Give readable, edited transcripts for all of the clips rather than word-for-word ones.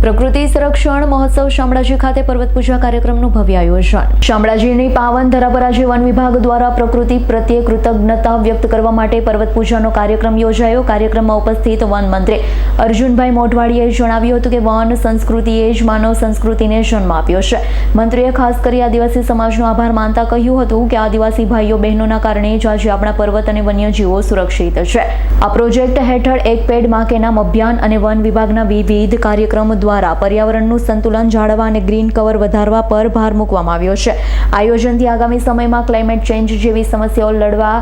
પ્રકૃતિ સંરક્ષણ મહોત્સવ શામળાજી ખાતે પર્વત પૂજા કાર્યક્રમનું ભવ્ય આયોજન। શામળાજીની પાવન ધરા પર આજે વન વિભાગ દ્વારા પ્રકૃતિ પ્રત્યે કૃતજ્ઞતા વ્યક્ત કરવા માટે પર્વત પૂજાનો કાર્યક્રમ યોજાયો। કાર્યક્રમમાં ઉપસ્થિત વન મંત્રી અર્જુનભાઈ મોઢવાડીએ જણાવ્યું હતું કે વન સંસ્કૃતિએ જ માનવ સંસ્કૃતિને જન્મ આપ્યો છે। મંત્રીએ ખાસ કરી આદિવાસી સમાજનો આભાર માનતા કહ્યું હતું કે આદિવાસી ભાઈઓ બહેનોના કારણે જ આજે આપણા પર્વત અને વન્યજીવો સુરક્ષિત છે। આ પ્રોજેક્ટ હેઠળ એક પેડ માં કે નામ અભિયાન અને વન વિભાગના વિવિધ કાર્યક્રમો દ્વારા પર્યાવરણનું સંતુલન જાળવવા અને ગ્રીન કવર વધારવા પર ભાર મૂકવામાં આવ્યો છે। આયોજનથી આગામી સમયમાં ક્લાઇમેટ ચેન્જ જેવી સમસ્યાઓ લડવા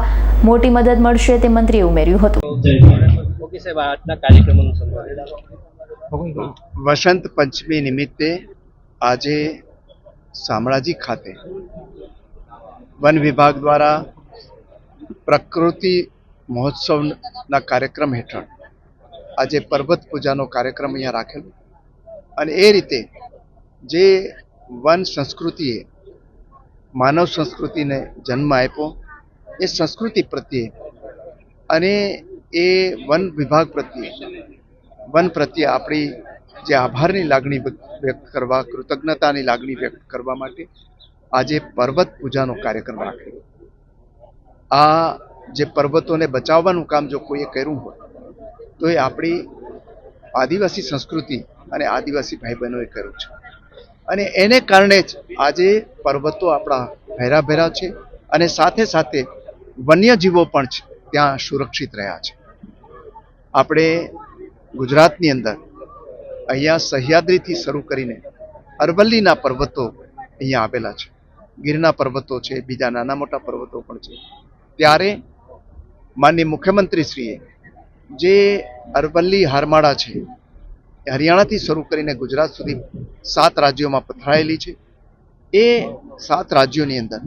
મોટી મદદ મળશે તે મંત્રીએ ઉમેર્યું હતું। વસંત પંચમી નિમિત્તે આજે શામળાજી ખાતે વન વિભાગ દ્વારા પ્રકૃતિ મહોત્સવના કાર્યક્રમ હેઠળ આજે પર્વત પૂજાનો કાર્યક્રમ અહીંયા રાખેલો અને એ રીતે જે વન સંસ્કૃતિએ માનવ સંસ્કૃતિને જન્મ આપ્યો એ સંસ્કૃતિ પ્રત્યે અને એ વન વિભાગ પ્રત્યે વન પ્રત્યે આપણી જે આભારની લાગણી વ્યક્ત કરવા કૃતજ્ઞતાની લાગણી વ્યક્ત કરવા માટે આજે પર્વત પૂજાનો કાર્યક્રમ રાખેલો। આ જે પર્વતોને બચાવવાનું કામ જો કોઈએ કર્યું હોય તો એ આપણી આદિવાસી સંસ્કૃતિ અને આદિવાસી ભાઈ બહેનોએ કર્યું છે અને એને કારણે જ આજે પર્વતો આપણા ભેરા ભેરા છે અને સાથે સાથે વન્યજીવો પણ છે ત્યાં સુરક્ષિત રહ્યા છે। આપણે ગુજરાતની અંદર અહીંયા સહ્યાદ્રીથી શરૂ કરીને અરવલ્લીના પર્વતો અહીંયા આવેલા છે, ગીરના પર્વતો છે, બીજા નાના મોટા પર્વતો પણ છે। ત્યારે માનનીય મુખ્યમંત્રીશ્રીએ જે અરવલ્લી હારમાળા છે હરિયાણાથી શરૂ કરીને ગુજરાત સુધી 7 રાજ્યોમાં પથરાયેલી છે। એ 7 રાજ્યોની અંદર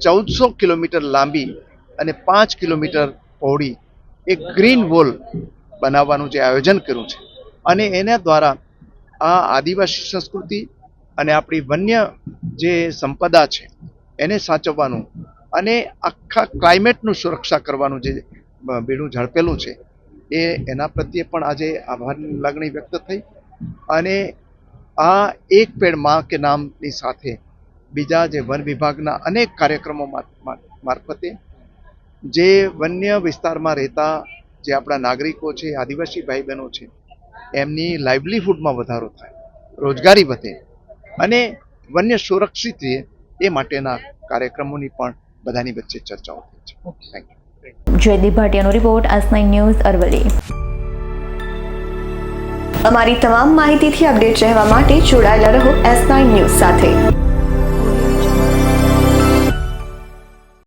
1400 કિલોમીટર લાંબી અને 5 કિલોમીટર પહોળી એક ગ્રીન વોલ બનાવવાનું જે આયોજન કર્યું છે અને એના દ્વારા આ આદિવાસી સંસ્કૃતિ અને આપણી વન્ય જે સંપદા છે એને સાચવવાનું અને આખા ક્લાઇમેટનું સુરક્ષા કરવાનું જે બીડું ઝડપેલું છે એ એના પ્રત્યે પણ આજે આભારની લાગણી વ્યક્ત થઈ અને આ એક પેડ માં કે નામની સાથે બીજા જે વન વિભાગના અનેક કાર્યક્રમો મારફતે જે વન્ય વિસ્તારમાં રહેતા જે આપણા નાગરિકો છે, આદિવાસી ભાઈ બહેનો છે, એમની લાઇવલીહુડમાં વધારો થાય, રોજગારી વધે અને વન્ય સુરક્ષિત રહે એ માટેના કાર્યક્રમોની પણ બધાની વચ્ચે ચર્ચાઓ થઈ છે। Thank you. જયદીપ ભાટિયાનો રિપોર્ટ S9 ન્યૂઝ અરવલ્લી। અમારી તમામ માહિતીથી અપડેટ રહેવા માટે જોડાયેલા રહો S9 ન્યૂઝ સાથે।